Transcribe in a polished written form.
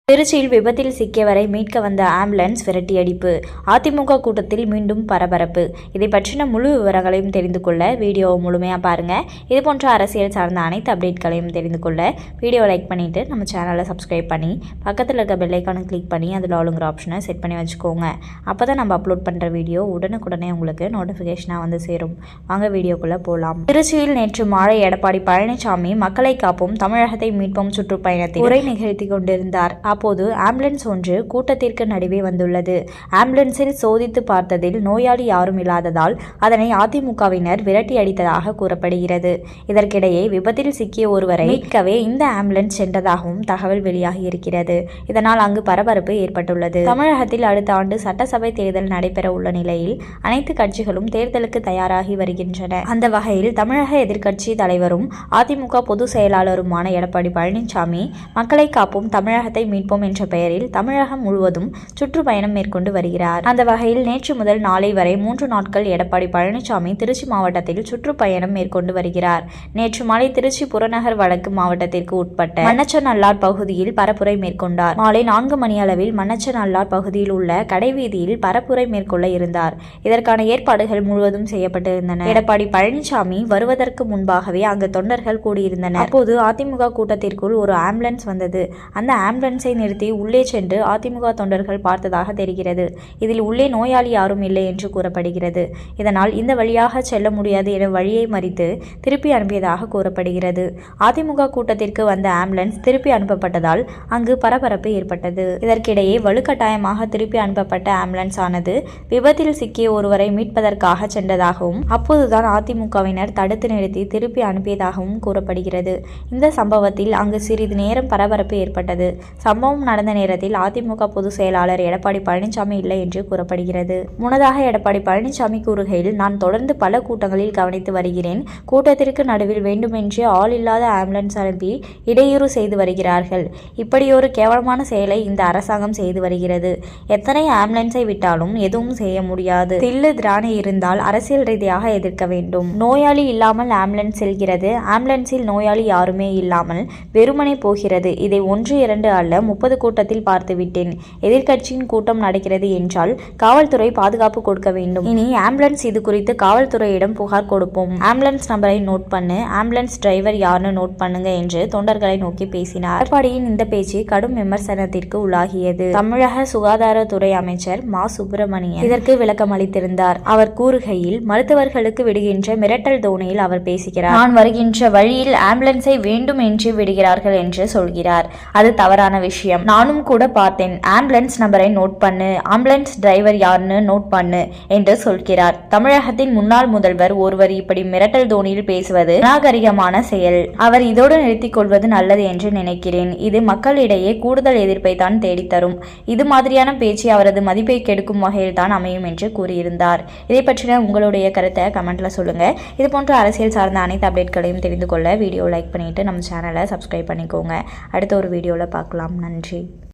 திருச்சியில் விபத்தில் சிக்கியவரை மீட்க வந்த ஆம்புலன்ஸ் விரட்டியடிப்பு. அதிமுக கூட்டத்தில் மீண்டும் பரபரப்பு. இதை பற்றின முழு விவரங்களையும் தெரிந்து கொள்ள வீடியோவை முழுமையாக பாருங்க. இது போன்ற அரசியல் சார்ந்த அனைத்து அப்டேட்களையும் தெரிந்து கொள்ள வீடியோவை லைக் பண்ணிட்டு நம்ம சேனலை சப்ஸ்கிரைப் பண்ணி பக்கத்தில் இருக்க பெல் ஐக்கானை கிளிக் பண்ணி அதில் ஆளுங்கிற ஆப்ஷனை செட் பண்ணி வச்சுக்கோங்க. அப்போ தான் நம்ம அப்லோட் பண்ணுற வீடியோ உடனுக்குடனே உங்களுக்கு நோட்டிஃபிகேஷனாக வந்து சேரும். வாங்க வீடியோக்குள்ளே போகலாம். திருச்சியில் நேற்று மாலை எடப்பாடி பழனிசாமி மக்களை காப்போம் தமிழகத்தை மீட்போம் சுற்றுப்பயணத்தில் உரை நிகழ்த்தி கொண்டிருந்தார். அப்போது ஆம்புலன்ஸ் ஒன்று கூட்டத்திற்கு நடுவே வந்துள்ளது. ஆம்புலன்ஸில் சோதித்து பார்த்ததில் நோயாளி யாரும் இல்லாததால் அதனை அதிமுகவினர் விரட்டி அடித்ததாக கூறப்படுகிறது. இதற்கிடையே விபத்தில் சிக்கிய ஒருவரை மீட்கவே இந்த ஆம்புலன்ஸ் சென்றதாகவும் தகவல் வெளியாகி இருக்கிறது. இதனால் அங்கு பரபரப்பு ஏற்பட்டுள்ளது. தமிழகத்தில் அடுத்த ஆண்டு சட்டசபை தேர்தல் நடைபெற உள்ள நிலையில் அனைத்து கட்சிகளும் தேர்தலுக்கு தயாராகி வருகின்றன. அந்த வகையில் தமிழக எதிர்க்கட்சி தலைவரும் அதிமுக பொதுச் செயலாளருமான எடப்பாடி பழனிசாமி மக்களை காப்போம் தமிழகத்தை மீட்போம் என்ற பெயரில் தமிழகம் முழுவதும் சுற்றுப்பயணம் மேற்கொண்டு வருகிறார். அந்த வகையில் நேற்று முதல் நாளை வரை 3 நாட்கள் எடப்பாடி பழனிசாமி திருச்சி மாவட்டத்தில் சுற்றுப்பயணம் மேற்கொண்டு வருகிறார். நேற்று மாலை திருச்சி புறநகர் வடக்கு மாவட்டத்திற்கு உட்பட்ட மண்ணச்சநல்லார் பகுதியில் பரப்புரை மேற்கொண்டார். மாலை 4 மணி அளவில் மண்ணச்சநல்லார் பகுதியில் உள்ள கடைவீதியில் பரப்புரை மேற்கொள்ள இருந்தார். இதற்கான ஏற்பாடுகள் முழுவதும் செய்யப்பட்டிருந்தன. எடப்பாடி பழனிசாமி வருவதற்கு முன்பாகவே அங்கு தொண்டர்கள் கூடியிருந்தனர். அப்போது அதிமுக கூட்டத்திற்குள் ஒரு ஆம்புலன்ஸ் வந்தது. அந்த ஆம்புலன்ஸை நிறுத்தி உள்ளே சென்று அதிமுக தொண்டர்கள் பார்த்ததாக தெரிகிறது. இதில் உள்ளே நோயாளி யாரும் இல்லை என்று கூறப்படுகிறது. இதனால் இந்த வழியாக செல்ல முடியாது என வழியை மறித்து திருப்பி அனுப்பியதாக கூறப்படுகிறது. அதிமுக கூட்டத்திற்கு வந்த ஆம்புலன்ஸ் திருப்பி அனுப்பப்பட்டதால் அங்கு பரபரப்பு ஏற்பட்டது. இதற்கிடையே வலுக்கட்டாயமாக திருப்பி அனுப்பப்பட்ட ஆம்புலன்ஸ் ஆனது விபத்தில் சிக்கிய ஒருவரை மீட்பதற்காக சென்றதாகவும் அப்போதுதான் அதிமுகவினர் தடுத்து நிறுத்தி திருப்பி அனுப்பியதாகவும் கூறப்படுகிறது. இந்த சம்பவத்தில் அங்கு சிறிது நேரம் பரபரப்பு ஏற்பட்டது. சம்பவம் நடந்த நேரத்தில் அதிமுக பொதுச் செயலாளர் எடப்பாடி பழனிசாமி இல்லை என்று கூறப்படுகிறது. முன்னதாக எடப்பாடி பழனிசாமி கூறுகையில், நான் தொடர்ந்து பல கூட்டங்களில் கவனித்து வருகிறேன். கூட்டத்திற்கு நடுவில் வேண்டுமென்றே ஆள் இல்லாத ஆம்புலன்ஸ் அனுப்பி இடையூறு செய்து வருகிறார்கள். இப்படியொரு கேவலமான செயலை இந்த அரசாங்கம் செய்து வருகிறது. எத்தனை ஆம்புலன்ஸை விட்டாலும் எதுவும் செய்ய முடியாது. தில்லு திராணி இருந்தால் அரசியல் ரீதியாக எதிர்க்க வேண்டும். நோயாளி இல்லாமல் ஆம்புலன்ஸ் செல்கிறது. ஆம்புலன்ஸில் நோயாளி யாருமே இல்லாமல் வெறுமனே போகிறது. இதை 1-2 அல்ல 30 கூட்டத்தில் பார்த்துவிட்டேன். எதிர்க்கட்சியின் கூட்டம் நடக்கிறது என்றால் காவல்துறை பாதுகாப்பு கொடுக்க வேண்டும். இனி ஆம்புலன்ஸ் இது குறித்து காவல்துறையிடம் புகார் கொடுப்போம். ஆம்புலன்ஸ் நம்பரை நோட் பண்ணு, ஆம்புலன்ஸ் டிரைவர் யாருன்னு நோட் பண்ணுங்க என்று தொண்டர்களை நோக்கி பேசினார். எடப்பாடியின் இந்த பேச்சு கடும் விமர்சனத்திற்கு உள்ளாகியது. தமிழக சுகாதாரத்துறை அமைச்சர் மா. சுப்பிரமணியன் இதற்கு விளக்கம் அளித்திருந்தார். அவர் கூறுகையில், மருத்துவர்களுக்கு விடுகின்ற மிரட்டல் தோணியில் அவர் பேசுகிறார். நான் வருகின்ற வழியில் ஆம்புலன்ஸை வேண்டும் என்று விடுகிறார்கள் என்று சொல்கிறார். அது தவறான விஷயம். நானும் கூட பார்த்தேன். ஆம்புலன்ஸ் நம்பரை நோட் பண்ணு, ஆம்புலன்ஸ் டிரைவர் யாருன்னு நோட் பண்ணு என்று சொல்கிறார். தமிழகத்தின் முன்னாள் முதல்வர் ஒருவர் இப்படி மிரட்டல் தோணியில் பேசுவது நாகரிகமான செயல். அவர் இதோடு நிறுத்திக் கொள்வது நல்லது என்று நினைக்கிறேன். இது மக்களிடையே கூடுதல் எதிர்ப்பை தான் தேடித்தரும். இது மாதிரியான பேச்சு அவரது மதிப்பை கெடுக்கும் வகையில் தான் அமையும் என்று கூறியிருந்தார். இதை பற்றின உங்களுடைய கருத்தை கமெண்ட்ல சொல்லுங்க. இது போன்ற அரசியல் சார்ந்த அனைத்து அப்டேட்களையும் தெரிந்து கொள்ள வீடியோ லைக் பண்ணிட்டு நம்ம சேனலை சப்ஸ்கிரைப் பண்ணிக்கோங்க. அடுத்த ஒரு வீடியோவில் பார்க்கலாம். நன்றி.